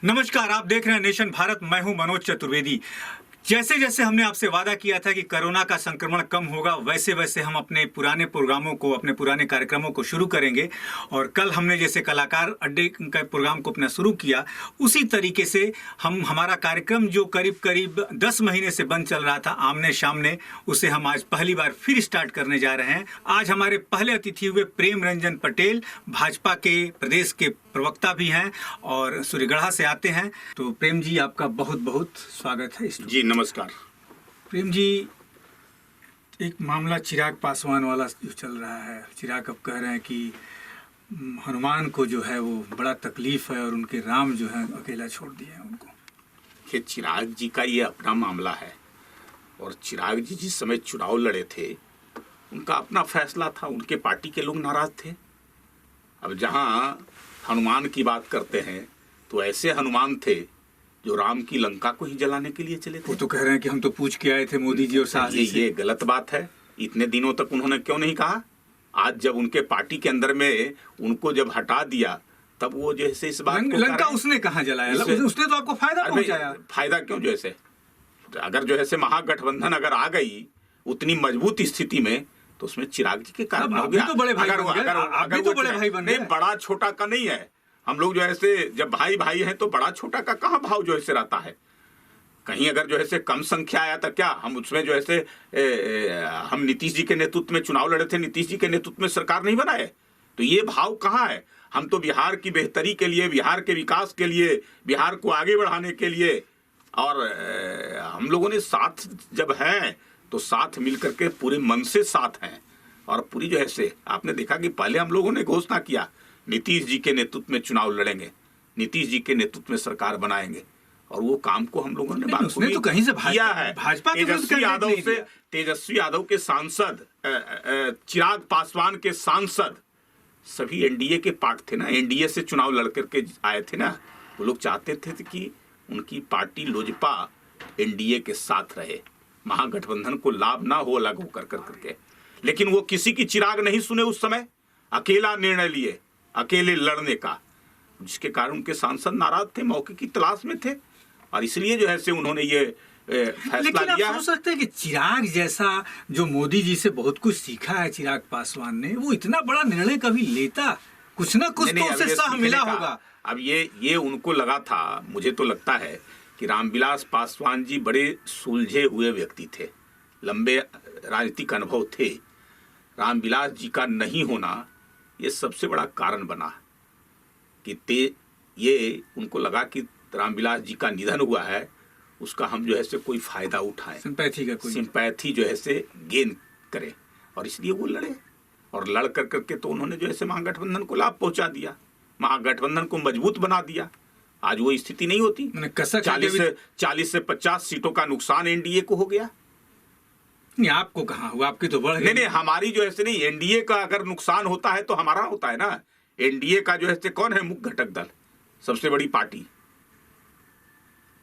नमस्कार, आप देख रहे हैं नेशन भारत। मैं हूं मनोज चतुर्वेदी। जैसे जैसे हमने आपसे वादा किया था कि कोरोना का संक्रमण कम होगा, वैसे वैसे हम अपने पुराने प्रोग्रामों को, अपने पुराने कार्यक्रमों को शुरू करेंगे। और कल हमने जैसे कलाकार अड्डे का प्रोग्राम को अपना शुरू किया, उसी तरीके से हम हमारा कार्यक्रम जो करीब करीब 10 महीने से बंद चल रहा था, आमने सामने, उसे हम आज पहली बार फिर स्टार्ट करने जा रहे हैं। आज हमारे पहले अतिथि हुए प्रेम रंजन पटेल, भाजपा के प्रदेश के प्रवक्ता भी हैं और सूर्यगढ़ा से आते हैं। तो प्रेम जी, आपका बहुत बहुत स्वागत है। जी नमस्कार। प्रेम जी, एक मामला चिराग पासवान वाला जो चल रहा है, चिराग अब कह रहे हैं कि हनुमान को जो है वो बड़ा तकलीफ है और उनके राम जो है अकेला छोड़ दिए हैं उनको। कि चिराग जी का ये अपना मामला है और चिराग जी जिस समय चुनाव लड़े थे उनका अपना फैसला था, उनके पार्टी के लोग नाराज थे। अब जहाँ हनुमान की बात करते हैं तो ऐसे हनुमान थे जो राम की लंका को ही जलाने के लिए चले थे। वो तो कह रहे हैं कि हम तो पूछ के आए थे मोदी जी और शाह जी से। ये गलत बात है। इतने दिनों तक उन्होंने क्यों नहीं कहा? आज जब उनके पार्टी के अंदर में उनको जब हटा दिया तब वो जैसे इस बात को लंका उसने कहाँ जलाया? उसने तो आपको फायदा पहुंचाया। फायदा क्यों? जैसे अगर जो है महागठबंधन अगर आ गई उतनी मजबूत स्थिति में तो उसमें चिराग जी के कारण हो गया। तो बड़े भाई नहीं, बड़ा छोटा का नहीं है। हम लोग जो है जब भाई भाई हैं तो बड़ा छोटा का कहाँ भाव जो है रहता है। कहीं अगर जो है कम संख्या आया था क्या हम उसमें जो है हम नीतीश जी के नेतृत्व में चुनाव लड़े थे, नीतीश जी के नेतृत्व में सरकार नहीं बनाए, तो ये भाव कहाँ है? हम तो बिहार की बेहतरी के लिए, बिहार के विकास के लिए, बिहार को आगे बढ़ाने के लिए, और हम लोगों ने साथ जब हैं तो साथ मिलकर के पूरे मन से साथ हैं। और पूरी जो है आपने देखा कि पहले हम लोगों ने घोषणा किया नीतीश जी के नेतृत्व में चुनाव लड़ेंगे, नीतीश जी के नेतृत्व में सरकार बनाएंगे, और वो काम को हम लोगों ने उसने तो कहीं से किया है। भाजपा तेजस्वी यादव के सांसद, चिराग पासवान के सांसद सभी एनडीए के पार्ट थे ना, एनडीए से चुनाव लड़ करके आए थे ना। वो लोग चाहते थे कि उनकी पार्टी लोजपा एनडीए के साथ रहे, महागठबंधन को लाभ ना हो अलग होकर करके। लेकिन वो किसी की चिराग नहीं सुने उस समय, अकेला निर्णय लिए, अकेले लड़ने का, जिसके कारण उनके सांसद नाराज थे, मौके की तलाश में थे, और इसलिए जो है उन्होंने ये फैसला लिया। लेकिन आप सोच सकते हैं कि चिराग जैसा जो मोदी जी से बहुत कुछ सीखा है चिराग पासवान ने, वो इतना बड़ा निर्णय कभी लेता? कुछ ना कुछ तो उसे साह मिला होगा। अब ये उनको लगा था, मुझे तो लगता है कि रामविलास पासवान जी बड़े सुलझे हुए व्यक्ति थे, लंबे राजनीतिक अनुभव थे। रामविलास जी का नहीं होना ये सबसे बड़ा कारण बना कि ये उनको लगा कि रामविलास जी का निधन हुआ है, उसका हम जो है कोई फायदा उठाएं, सिंपैथी जो है गेन करें, और इसलिए वो लड़े। और लड़ कर करके तो उन्होंने जो है महागठबंधन को लाभ पहुंचा दिया, महागठबंधन को मजबूत बना दिया। आज वो स्थिति नहीं होती। 40 से 50 सीटों का नुकसान एनडीए को हो गया। नहीं, आपको कहाँ हुआ? आपकी तो बढ़ नहीं, हमारी जो है नहीं, एनडीए का अगर नुकसान होता है तो हमारा होता है ना। एनडीए का जो है कौन है मुख्य घटक दल? सबसे बड़ी पार्टी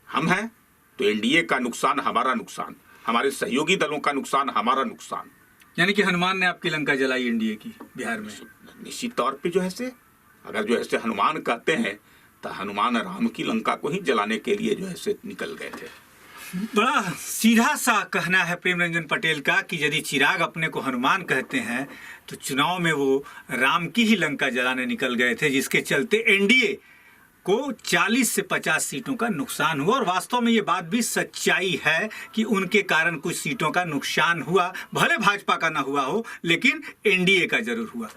हम हैं, तो एनडीए का नुकसान हमारा नुकसान, हमारे सहयोगी दलों का नुकसान हमारा नुकसान। यानी कि हनुमान ने आपकी लंका जलाई एनडीए की बिहार में। निश्चित तौर पे जो है अगर जो है हनुमान कहते हैं तो हनुमान राम की लंका को ही जलाने के लिए जो है निकल गए थे। बड़ा सीधा सा कहना है प्रेम रंजन पटेल का कि यदि चिराग अपने को हनुमान कहते हैं तो चुनाव में वो राम की ही लंका जलाने निकल गए थे, जिसके चलते एनडीए को 40 से 50 सीटों का नुकसान हुआ। और वास्तव में ये बात भी सच्चाई है कि उनके कारण कुछ सीटों का नुकसान हुआ, भले भाजपा का ना हुआ हो, लेकिन एनडीए का जरूर हुआ।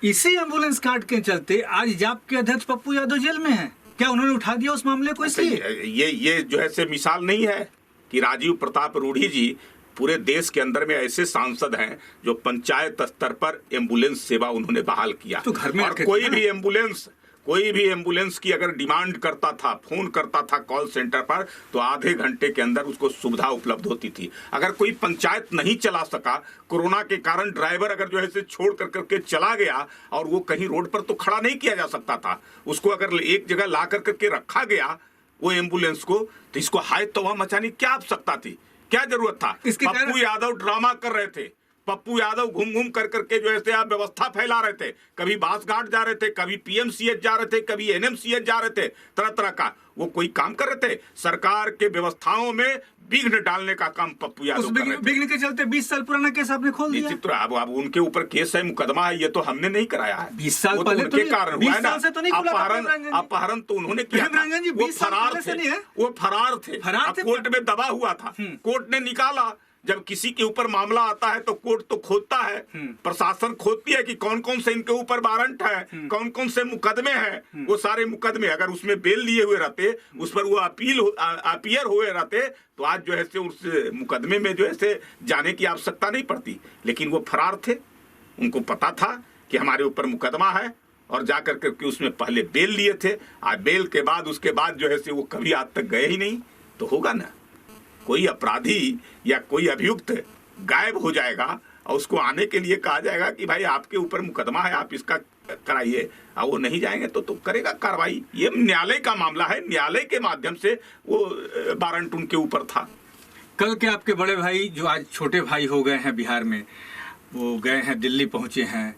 इसी एम्बुलेंस कार्ड के चलते आज जाप के अध्यक्ष पप्पू यादव जेल में हैं। क्या उन्होंने उठा दिया उस मामले को? इसलिए ये जो है मिसाल नहीं है कि राजीव प्रताप रूढ़ी जी, पूरे देश के अंदर में ऐसे सांसद हैं जो पंचायत स्तर पर एम्बुलेंस सेवा उन्होंने बहाल किया। तो घर में और कोई भी एम्बुलेंस की अगर डिमांड करता था, फोन करता था कॉल सेंटर पर, तो आधे घंटे के अंदर उसको सुविधा उपलब्ध होती थी। अगर कोई पंचायत नहीं चला सका, कोरोना के कारण ड्राइवर अगर जो है छोड़ कर करके चला गया और वो कहीं रोड पर तो खड़ा नहीं किया जा सकता था, उसको अगर एक जगह ला कर करके रखा गया वो एम्बुलेंस को, तो इसको हाय तौबा मचाने की क्या आवश्यकता थी, क्या जरूरत था? पप्पू यादव ड्रामा कर रहे थे, पप्पू यादव घूम घूम कर करके जो है आप व्यवस्था फैला रहे थे, कभी बांसघाट जा रहे थे, कभी पीएमसीएच जा रहे थे, कभी एनएमसीएच जा रहे थे, तरह तरह का वो कोई काम कर रहे थे। सरकार के व्यवस्थाओं में विघ्न डालने का काम पप्पू यादव कर रहे थे। विघ्न के चलते 20 साल पुराना केस आपने खोल दिया। निश्चित अब उनके ऊपर केस है, मुकदमा है, ये तो हमने नहीं कराया है। 20 साल वो पहले तो उनके कारण हुआ है ना। तो अपहरण तो उन्होंने किया था। रंजन जी, वो 20 साल फरार पहले से नहीं थे, है। वो फरार थे। फरार थे। कोर्ट में दबा हुआ था, कोर्ट ने निकाला। जब किसी के ऊपर मामला आता है तो कोर्ट तो खोदता है, प्रशासन खोदती है कि कौन कौन से इनके ऊपर वारंट है, कौन कौन से मुकदमे हैं। वो सारे मुकदमे अगर उसमें बेल लिए हुए रहते, उस पर वो अपीयर हुए रहते, तो आज जो है से उस मुकदमे में जो है से जाने की आवश्यकता नहीं पड़ती। लेकिन वो फरार थे, उनको पता था कि हमारे ऊपर मुकदमा है, और जाकर करके उसमें पहले बेल लिए थे। आज बेल के बाद उसके बाद जो है से वो कभी आज तक गए ही नहीं। तो होगा ना, कोई अपराधी या कोई अभियुक्त गायब हो जाएगा और उसको आने के लिए कहा जाएगा कि भाई आपके ऊपर मुकदमा है, आप इसका कराइए, और वो नहीं जाएंगे तो करेगा कार्रवाई। ये न्यायालय का मामला है, न्यायालय के माध्यम से वो वारंट उनके ऊपर था। कल के आपके बड़े भाई जो आज छोटे भाई हो गए हैं बिहार में, वो गए हैं, दिल्ली पहुंचे हैं।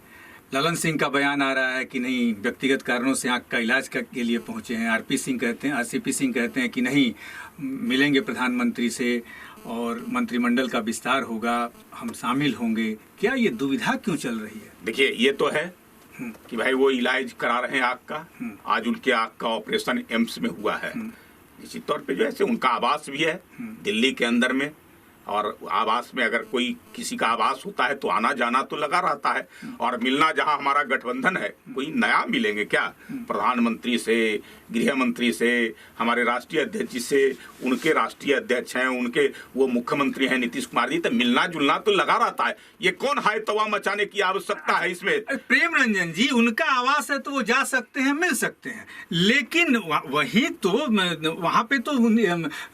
ललन सिंह का बयान आ रहा है कि नहीं, व्यक्तिगत कारणों से आंख का इलाज के लिए पहुंचे हैं। आरसीपी सिंह कहते हैं कि नहीं, मिलेंगे प्रधानमंत्री से और मंत्रिमंडल का विस्तार होगा, हम शामिल होंगे। क्या ये दुविधा क्यों चल रही है? देखिए, ये तो है कि भाई वो इलाज करा रहे हैं आंख का। आज उनके आंख का ऑपरेशन एम्स में हुआ है। निश्चित तौर पे जो है उनका आवास भी है दिल्ली के अंदर में, और आवास में अगर कोई किसी का आवास होता है तो आना जाना तो लगा रहता है। और मिलना जहां हमारा गठबंधन है, कोई नया मिलेंगे क्या? प्रधानमंत्री से, गृह मंत्री से, हमारे राष्ट्रीय अध्यक्ष जी से, उनके राष्ट्रीय अध्यक्ष हैं, उनके वो मुख्यमंत्री हैं नीतीश कुमार जी, तो मिलना जुलना तो लगा रहता है। ये कौन हाय तवा मचाने की आवश्यकता है इसमें? प्रेम रंजन जी, उनका आवास है तो वो जा सकते हैं, मिल सकते हैं, लेकिन वही तो वहां पे तो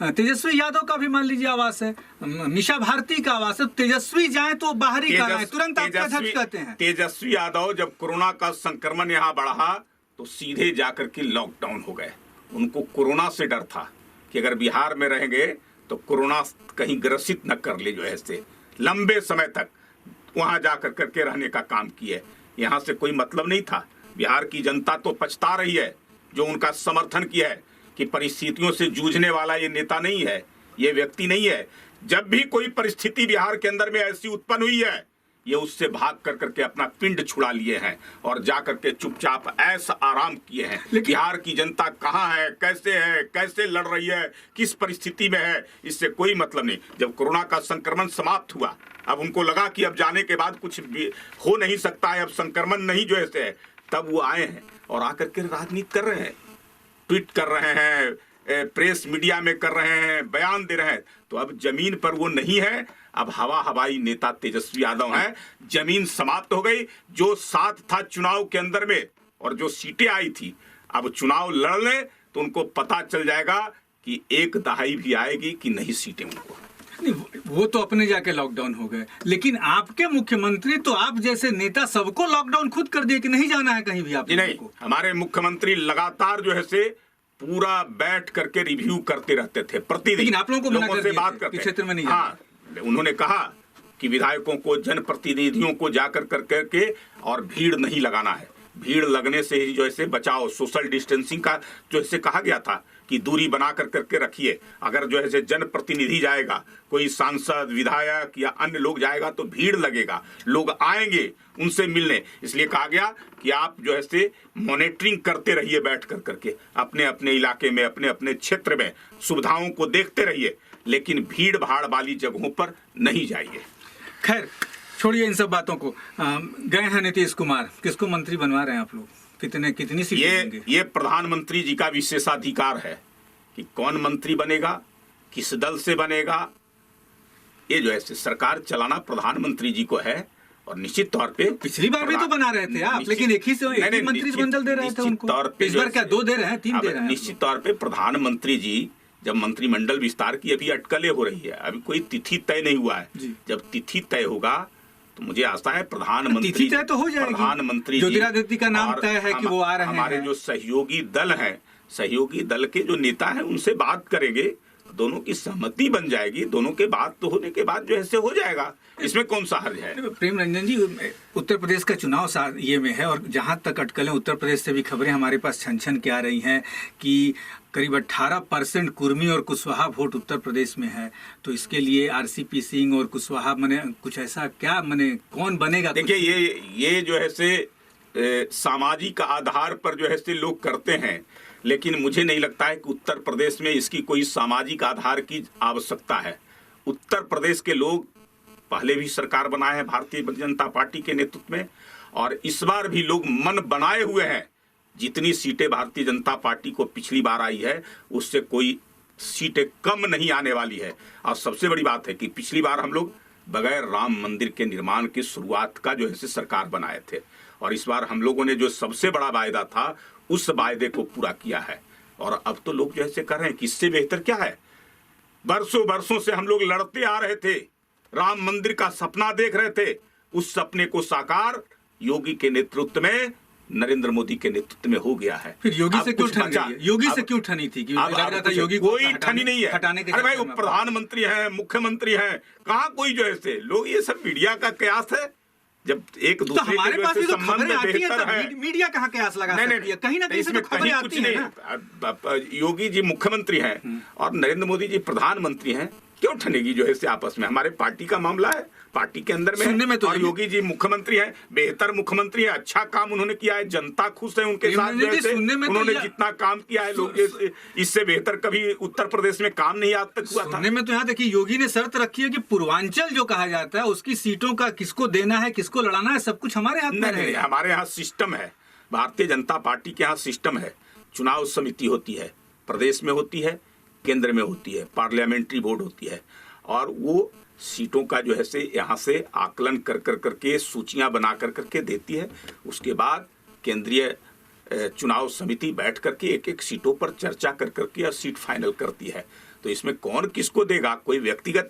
तेजस्वी यादव का भी मान लीजिए आवास है, निशा भारती का आवास है। तेजस्वी जाए तो बाहरी कराएं, तुरंत आप अध्यक्ष कहते हैं। तेजस्वी यादव जब कोरोना का संक्रमण यहाँ बढ़ा तो सीधे जाकर के लॉकडाउन हो गए। उनको कोरोना से डर था कि अगर बिहार में रहेंगे तो कोरोना कहीं ग्रसित न कर ले, जो है से लंबे समय तक वहां जाकर करके रहने का काम किए। यहाँ से कोई मतलब नहीं था। बिहार की जनता तो पछता रही है जो उनका समर्थन किया है कि परिस्थितियों से जूझने वाला ये नेता नहीं है, ये व्यक्ति नहीं है। जब भी कोई परिस्थिति बिहार के अंदर में ऐसी उत्पन्न हुई है, ये उससे भाग कर करके अपना पिंड छुड़ा लिए हैं और जाकर के चुपचाप ऐसा आराम किए हैं। बिहार की जनता कहाँ है, कैसे लड़ रही है, किस परिस्थिति में है, इससे कोई मतलब नहीं। जब कोरोना का संक्रमण समाप्त हुआ, अब उनको लगा कि अब जाने के बाद कुछ भी हो नहीं सकता है, अब संक्रमण नहीं जो है, तब वो आए हैं और आकर के राजनीति कर रहे हैं, ट्वीट कर रहे हैं, प्रेस मीडिया में कर रहे हैं, बयान दे रहे हैं। तो अब जमीन पर वो नहीं है, अब हवाई नेता तेजस्वी यादव हैं। जमीन समाप्त हो गई। जो साथ था चुनाव के अंदर में और जो सीटें आई थी, अब चुनाव लड़ ले तो उनको पता चल जाएगा कि एक दहाई भी आएगी कि नहीं सीटें उनको। नहीं, वो तो अपने जाके लॉकडाउन हो गए, लेकिन आपके मुख्यमंत्री तो आप जैसे नेता सबको लॉकडाउन खुद कर दिए कि नहीं जाना है कहीं भी आप। नहीं, हमारे मुख्यमंत्री लगातार जो है से पूरा बैठ करके रिव्यू करते रहते थे प्रतिदिन। लेकिन आप लोगों को मना कर से बात करते क्षेत्र में नहीं। हाँ, उन्होंने कहा कि विधायकों को, जनप्रतिनिधियों को जाकर करके और भीड़ नहीं लगाना है। भीड़ लगने से ही जो है बचाओ, सोशल डिस्टेंसिंग का जो है कहा गया था कि दूरी बना कर करके रखिए। अगर जो है जनप्रतिनिधि जाएगा, कोई सांसद, विधायक या अन्य लोग जाएगा तो भीड़ लगेगा, लोग आएंगे उनसे मिलने। इसलिए कहा गया कि आप जो है मॉनिटरिंग करते रहिए, बैठ कर करके अपने अपने इलाके में, अपने अपने क्षेत्र में सुविधाओं को देखते रहिए, लेकिन भीड़ भाड़ वाली जगहों पर नहीं जाइए। खैर, छोड़िए इन सब बातों को। गए हैं नीतीश कुमार, किसको मंत्री बनवा रहे हैं आप लोग? कितनी सीटें देंगे? ये प्रधानमंत्री जी का विशेषाधिकार है कि कौन मंत्री बनेगा, किस दल से बनेगा। ये जो है सरकार चलाना प्रधानमंत्री जी को है। और निश्चित तौर पे पिछली बार भी तो बना रहे थे आप, लेकिन एक ही मंत्रिमंडल दे रहे थे उनको। इस बार क्या 2 दे रहे हैं, 3 दे रहे हैं? निश्चित तौर पे प्रधानमंत्री जी जब मंत्रिमंडल विस्तार की अभी अटकलें हो रही है, अभी कोई तिथि तय नहीं हुआ है। जब तिथि तय होगा तो मुझे आशा है प्रधानमंत्री तय तो हो जाएगी। प्रधानमंत्री ज्योतिरादित्य का नाम तय है कि वो आ रहे हैं। हमारे जो सहयोगी दल हैं, सहयोगी दल के जो नेता हैं, उनसे बात करेंगे, दोनों की सहमति बन जाएगी, दोनों के बात तो होने के बाद जो है से हो जाएगा, इसमें कौन सा हर्ज है। प्रेम रंजन जी, उत्तर प्रदेश का चुनाव ये में है, और जहां तक अटकलें उत्तर प्रदेश से भी खबरें हमारे पास छन छन के आ रही हैं कि करीब 18% कुर्मी और कुशवाहा वोट उत्तर प्रदेश में है। तो इसके लिए आरसीपी सिंह और कुशवाहा मने कुछ ऐसा क्या मने कौन बनेगा? देखिए ये जो है से सामाजिक आधार पर जो है से लोग करते हैं, लेकिन मुझे नहीं लगता है कि उत्तर प्रदेश में इसकी कोई सामाजिक आधार की आवश्यकता है। उत्तर प्रदेश के लोग पहले भी सरकार बनाए हैं भारतीय जनता पार्टी के नेतृत्व में, और इस बार भी लोग मन बनाए हुए हैं। जितनी सीटें भारतीय जनता पार्टी को पिछली बार आई है उससे कोई सीटें कम नहीं आने वाली है। और सबसे बड़ी बात है कि पिछली बार हम लोग बगैर राम मंदिर के निर्माण की शुरुआत का जो है से सरकार बनाए थे, और इस बार हम लोगों ने जो सबसे बड़ा वायदा था उस वायदे को पूरा किया है। और अब तो लोग जो है कर रहे हैं कि इससे बेहतर क्या है। बरसों बरसों से हम लोग लड़ते आ रहे थे, राम मंदिर का सपना देख रहे थे, उस सपने को साकार योगी के नेतृत्व में, नरेंद्र मोदी के नेतृत्व में हो गया है। फिर योगी से क्यों ठन गई? योगी से क्यों ठनी थी? कि लग रहा था योगी कोई ठनी नहीं है। अरे भाई, वो प्रधानमंत्री हैं, मुख्यमंत्री हैं, कहाँ कोई जो है लोग, ये सब मीडिया का कयास है। जब एक दूसरे तो हमारे पास भी तो खबरें आती हैं, मीडिया कहाँ कयास लगा सकती है? कहीं ना कहीं से तो खबरें आती हैं ना। योगी जी मुख्यमंत्री हैं और नरेंद्र मोदी जी प्रधानमंत्री हैं, क्यों ठनेगी जो है से आपस में? हमारे पार्टी का मामला है, पार्टी के अंदर में तो और योगी जी मुख्यमंत्री हैं, बेहतर मुख्यमंत्री है, अच्छा काम उन्होंने किया है, जनता खुश है उनके साथ। उन्होंने जितना काम किया है लोग, इससे बेहतर कभी उत्तर प्रदेश में काम नहीं आज तक हुआ था। सुनने में तो यहाँ देखिए योगी ने शर्त रखी है कि पूर्वांचल जो कहा जाता है उसकी सीटों का किसको देना है, किसको लड़ाना है, सब कुछ हमारे हाथ में है। हमारे यहाँ सिस्टम है, भारतीय जनता पार्टी के यहाँ सिस्टम है। चुनाव समिति होती है, प्रदेश में होती है, केंद्र में होती है, पार्लियामेंट्री बोर्ड होती है, और वो सीटों का जो है से यहाँ से आकलन कर करके सूचियां बना करके देती है। उसके बाद केंद्रीय चुनाव समिति बैठ करके एक एक सीटों पर चर्चा करके और सीट फाइनल करती है। तो इसमें कौन किसको देगा, कोई व्यक्तिगत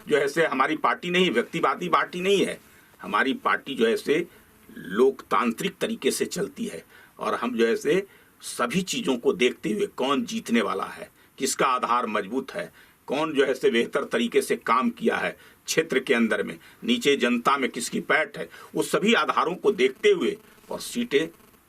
जो है से हमारी पार्टी नहीं, व्यक्तिवादी पार्टी नहीं है। हमारी पार्टी जो है से लोकतांत्रिक तरीके से चलती है, और हम जो है से सभी चीज़ों को देखते हुए कौन जीतने वाला है, किसका आधार मजबूत है, कौन जो है से बेहतर तरीके से काम किया है क्षेत्र के अंदर में, नीचे जनता में किसकी पैठ है, वो सभी आधारों को देखते हुए और सीटें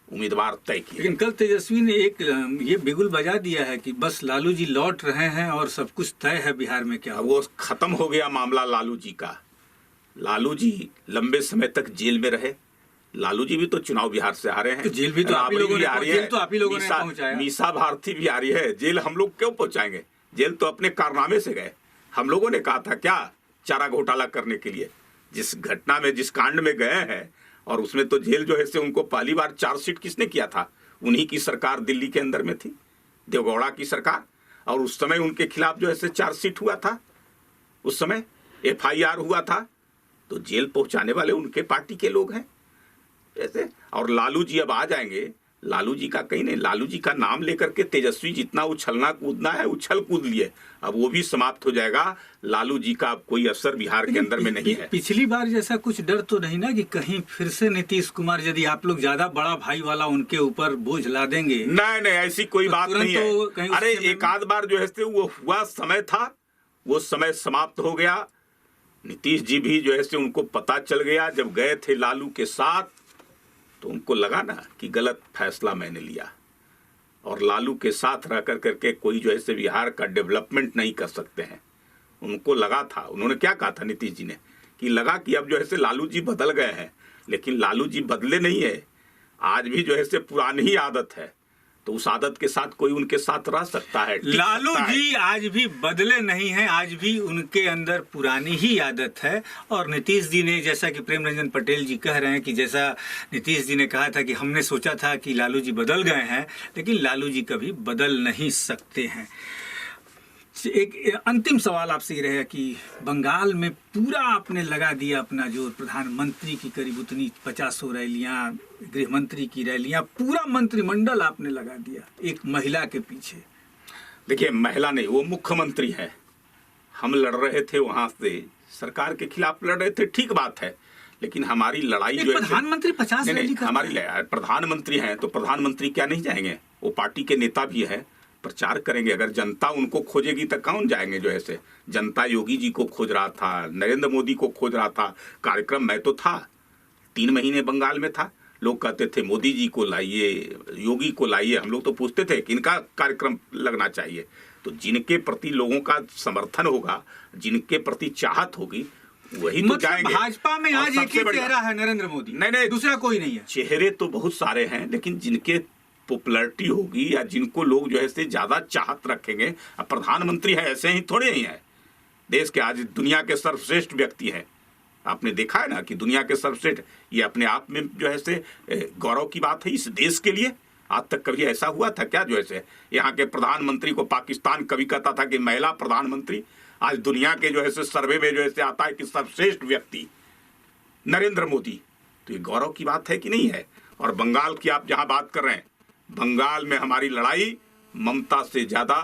उम्मीदवार तय किए। लेकिन कल तेजस्वी ने एक ये बिगुल बजा दिया है कि बस लालू जी लौट रहे हैं और सब कुछ तय है बिहार में। क्या वो खत्म हो गया मामला लालू जी का? लालू जी लंबे समय तक जेल में रहे। लालू जी भी तो चुनाव बिहार से आ रहे हैं, तो जेल भी तो आप ही लोगों ने पहुंचाया। मीसा भारती भी आ रही है, जेल हम लोग क्यों पहुंचाएंगे? जेल तो अपने कारनामे से गए। हम लोगों ने कहा था क्या, चारा घोटाला करने के लिए जिस घटना में, जिस कांड में गए हैं, और उसमें तो जेल जो है से उनको पहली बार चार्जशीट किसने किया था? उन्हीं की सरकार दिल्ली के अंदर में थी, देवगौड़ा की सरकार, और उस समय उनके खिलाफ जो है से चार्जशीट हुआ था, उस समय FIR हुआ था। तो जेल पहुंचाने वाले उनके पार्टी के लोग हैं ऐसे। और लालू जी अब आ जाएंगे, लालू जी का कहीं नहीं, लालू जी का नाम लेकर के तेजस्वी जितना उछलना कूदना है उछल कूद लिए, अब वो भी समाप्त हो जाएगा। लालू जी का अब कोई असर बिहार के अंदर में नहीं है। पिछली बार जैसा कुछ डर तो नहीं ना कि कहीं फिर से नीतीश कुमार, यदि आप लोग ज्यादा बड़ा भाई वाला उनके ऊपर बोझ ला देंगे? नहीं, ऐसी कोई बात नहीं है। अरे एक आध बार जो है वो हुआ, समय था, वो समय समाप्त हो गया। नीतीश जी भी जो है उनको पता चल गया, जब गए थे लालू के साथ तो उनको लगा ना कि गलत फैसला मैंने लिया, और लालू के साथ रह करके कोई जो है बिहार का डेवलपमेंट नहीं कर सकते हैं। उनको लगा था, उन्होंने क्या कहा था नीतीश जी ने, कि लगा कि अब जो है लालू जी बदल गए हैं, लेकिन लालू जी बदले नहीं है। आज भी जो है पुरानी ही आदत है, तो उस आदत के साथ कोई उनके साथ रह सकता है। लालू जी आज भी बदले नहीं हैं, आज भी उनके अंदर पुरानी ही आदत है। और नीतीश जी ने, जैसा कि प्रेम रंजन पटेल जी कह रहे हैं कि जैसा नीतीश जी ने कहा था कि हमने सोचा था कि लालू जी बदल गए हैं, लेकिन लालू जी कभी बदल नहीं सकते हैं। एक अंतिम सवाल आपसे ये रहेगा कि बंगाल में पूरा आपने लगा दिया अपना जोर, प्रधानमंत्री की करीब उतनी 50 रैलियां, गृह मंत्री की रैलियां, पूरा मंत्रिमंडल आपने लगा दिया एक महिला के पीछे। देखिए, महिला नहीं, वो मुख्यमंत्री है। हम लड़ रहे थे वहां से, सरकार के खिलाफ लड़ रहे थे, ठीक बात है, लेकिन हमारी लड़ाई जो है, प्रधानमंत्री 50 रैली हमारी प्रधानमंत्री हैं तो प्रधानमंत्री क्या नहीं जाएंगे? वो पार्टी के नेता भी है, प्रचार करेंगे। अगर जनता उनको खोजेगी तो कौन जाएंगे? जो ऐसे जनता योगी जी को खोज रहा था, नरेंद्र मोदी को खोज रहा था। कार्यक्रम मैं तो था, 3 महीने बंगाल में था। लोग कहते थे मोदी जी को लाइए, योगी को लाइए। हम लोग तो पूछते थे कि इनका कार्यक्रम लगना चाहिए। तो जिनके प्रति लोगों का समर्थन होगा, जिनके प्रति चाहत होगी, वही तो जाएंगे। भाजपा में आज एक ही चेहरा है, नरेंद्र मोदी। नहीं, दूसरा कोई नहीं है। चेहरे तो बहुत सारे हैं, लेकिन जिनके पॉपुलैरिटी होगी या जिनको लोग जो है से ज्यादा चाहत रखेंगे। अब प्रधानमंत्री है, ऐसे ही थोड़े ही है। देश के आज दुनिया के सर्वश्रेष्ठ व्यक्ति हैं। आपने देखा है ना कि दुनिया के सर्वश्रेष्ठ, ये अपने आप में जो है से गौरव की बात है इस देश के लिए। आज तक कभी ऐसा हुआ था क्या? जो है यहाँ के प्रधानमंत्री को पाकिस्तान कभी कहता था कि महिला प्रधानमंत्री। आज दुनिया के जो है सर्वे में जो है आता है कि सर्वश्रेष्ठ व्यक्ति नरेंद्र मोदी। तो ये गौरव की बात है कि नहीं है? और बंगाल की आप जहां बात कर रहे हैं, बंगाल में हमारी लड़ाई ममता से ज्यादा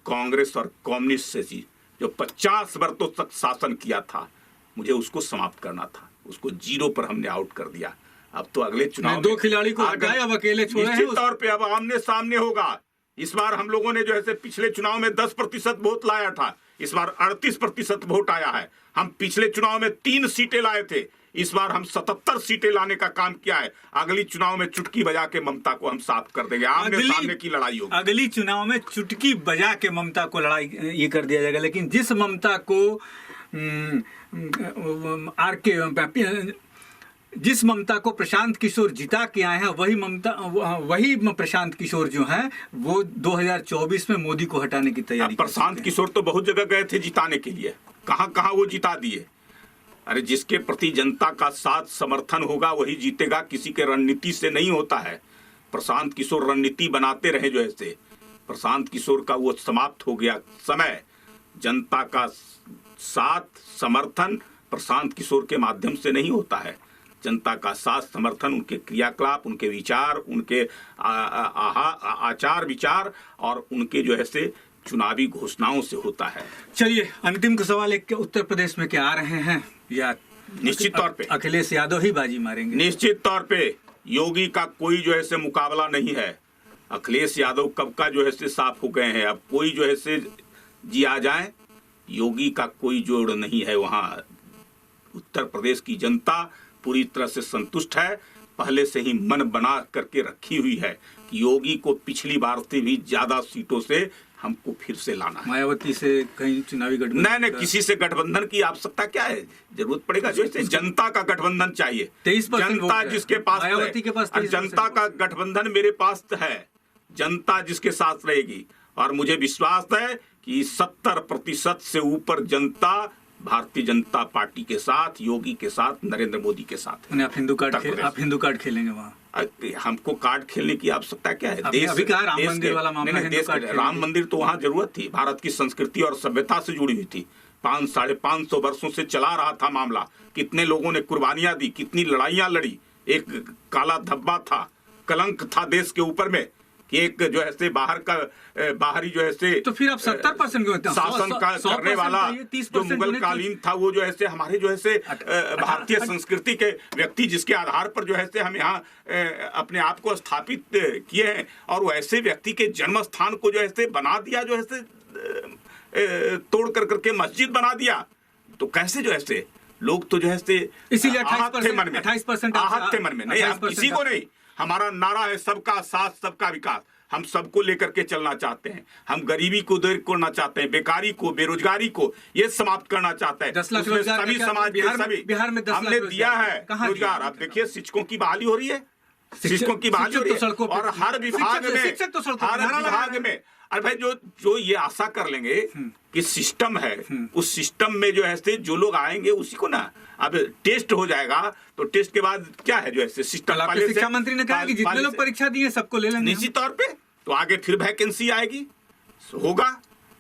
कांग्रेस और कम्युनिस्ट से थी, जो 50 वर्षों तक शासन किया था। मुझे उसको समाप्त करना था, उसको 0 पर हमने आउट कर दिया। अब तो अगले चुनाव 2 खिलाड़ी को हटाए, अब अकेले छोड़े हैं। निश्चित तौर पे अब आमने सामने होगा। इस बार हम लोगों ने जो है पिछले चुनाव में 10% वोट लाया था, इस बार 38% वोट आया है। हम पिछले चुनाव में 3 सीटें लाए थे, इस बार हम 77 सीटें लाने का काम किया है। अगली चुनाव में चुटकी बजा के ममता को हम साफ कर देंगे। आमने सामने की लड़ाई होगी। अगली चुनाव में चुटकी बजा के ममता को लड़ाई ये कर दिया जाएगा। लेकिन जिस ममता को जिस ममता को प्रशांत किशोर जिता के आए हैं, वही प्रशांत किशोर जो हैं वो 2024 में मोदी को हटाने की तैयारी। प्रशांत किशोर तो बहुत जगह गए थे जिताने के लिए, कहां कहां वो जिता दिए। अरे जिसके प्रति जनता का साथ समर्थन होगा वही जीतेगा, किसी के रणनीति से नहीं होता है। प्रशांत किशोर रणनीति बनाते रहे जो ऐसे, प्रशांत किशोर का वो समाप्त हो गया समय। जनता का साथ समर्थन प्रशांत किशोर के माध्यम से नहीं होता है। जनता का साथ समर्थन उनके क्रियाकलाप, उनके विचार, उनके आचार विचार और उनके जो है से चुनावी घोषणाओं से होता है। चलिए अंतिम सवाल एक, उत्तर प्रदेश में क्या आ रहे हैं या निश्चित तौर पे अखिलेश यादव ही बाजी मारेंगे? निश्चित तौर पे योगी का कोई जो है से मुकाबला नहीं है। अखिलेश यादव कब का जो है से साफ हो गए हैं। अब कोई जो है से जी आ जाए, योगी का कोई जोड़ नहीं है वहां। उत्तर प्रदेश की जनता पूरी तरह से संतुष्ट है, पहले से ही मन बना करके रखी हुई है कि योगी को पिछली बार से भी ज्यादा सीटों से हमको फिर से लाना है। मायावती से कहीं चुनावी गठबंधन? नहीं, किसी से गठबंधन की आवश्यकता क्या है? जरूरत पड़ेगा जो है जनता का गठबंधन चाहिए। 23% जनता जिसके पास, मायावती के पास जनता का गठबंधन मेरे पास है। जनता जिसके साथ रहेगी, और मुझे विश्वास है कि 70% से ऊपर जनता भारतीय जनता पार्टी के साथ, योगी के साथ, नरेंद्र मोदी के साथ। आप हिंदू कार्ड खेलेंगे वहाँ? हमको कार्ड खेलने की आवश्यकता क्या है? अभी कहा राम मंदिर वाला मामला, राम मंदिर तो वहाँ जरूरत थी, भारत की संस्कृति और सभ्यता से जुड़ी हुई थी। 500-550 वर्षों से चला रहा था मामला। कितने लोगों ने कुर्बानियां दी, कितनी लड़ाइयां लड़ी। एक काला धब्बा था, कलंक था देश के ऊपर में कि एक जो है बाहरी जो है तो फिर आप 70% शासन का करने वाला जो मुगल कालीन था, वो जो है हमारे जो है भारतीय संस्कृति के व्यक्ति जिसके आधार पर जो है हम यहाँ अपने आप को स्थापित किए हैं, और वो ऐसे व्यक्ति के जन्म स्थान को जो है बना दिया, जो है तोड़ कर करके मस्जिद बना दिया। तो कैसे जो है लोग तो जो है इसीलिए 28% मन में नहीं, हम किसी को नहीं। हमारा नारा है सबका साथ सबका विकास। हम सबको लेकर के चलना चाहते हैं। हम गरीबी को दूर करना चाहते हैं, बेकारी को, बेरोजगारी को ये समाप्त करना चाहते हैं। 10 लाख रोजगार सभी समाज के सभी बिहार में 10 लाख हमने दिया है रोजगार। अब देखिए शिक्षकों की बहाली हो रही है, शिक्षकों की बहाली हो रही है, और हर विभाग में अरे भाई जो ये आशा कर लेंगे कि सिस्टम है, उस सिस्टम में जो है जो लोग आएंगे उसी को ना अब टेस्ट हो जाएगा। तो टेस्ट के बाद क्या है जो है सिस्टम। शिक्षा मंत्री ने कहा कि जितने लोग परीक्षा दिए सबको ले लेंगे। निश्चित तौर पे तो आगे फिर वैकेंसी आएगी, होगा।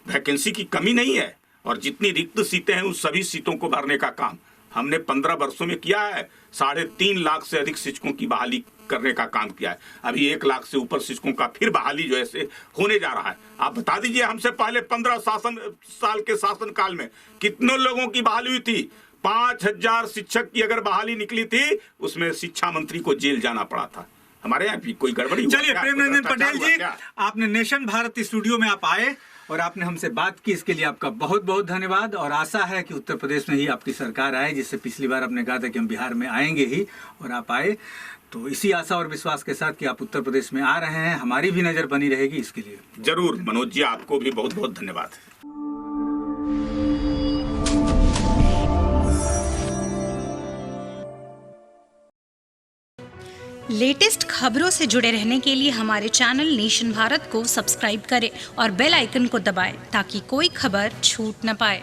वैकेंसी की कमी नहीं है, और जितनी रिक्त सीटें हैं उन सभी सीटों को भरने का काम हमने 15 वर्षों में किया है। 3.5 लाख से अधिक शिक्षकों की बहाली करने का काम किया है। अभी 1 लाख से ऊपर शिक्षकों का फिर बहाली जो है होने जा रहा है। आप बता दीजिए हमसे पहले 15 साल के शासन काल में कितने लोगों की बहाली हुई थी? 5000 शिक्षक की अगर बहाली निकली थी, उसमें शिक्षा मंत्री को जेल जाना पड़ा था। हमारे यहाँ कोई गड़बड़ी हुआ चलिए क्या? प्रेम कोई रंजन भ्रष्टाचार पटेल हुआ जी, क्या? आपने नेशन भारत स्टूडियो में आप आए और आपने हमसे बात की, इसके लिए आपका बहुत बहुत धन्यवाद। और आशा है कि उत्तर प्रदेश में ही आपकी सरकार आए, जिससे पिछली बार आपने कहा था कि हम बिहार में आएंगे ही, और आप आए। तो इसी आशा और विश्वास के साथ कि आप उत्तर प्रदेश में आ रहे हैं, हमारी भी नज़र बनी रहेगी इसके लिए। जरूर मनोज जी, आपको भी बहुत बहुत धन्यवाद। लेटेस्ट खबरों से जुड़े रहने के लिए हमारे चैनल नेशन भारत को सब्सक्राइब करें और बेल आइकन को दबाएं ताकि कोई खबर छूट न पाए।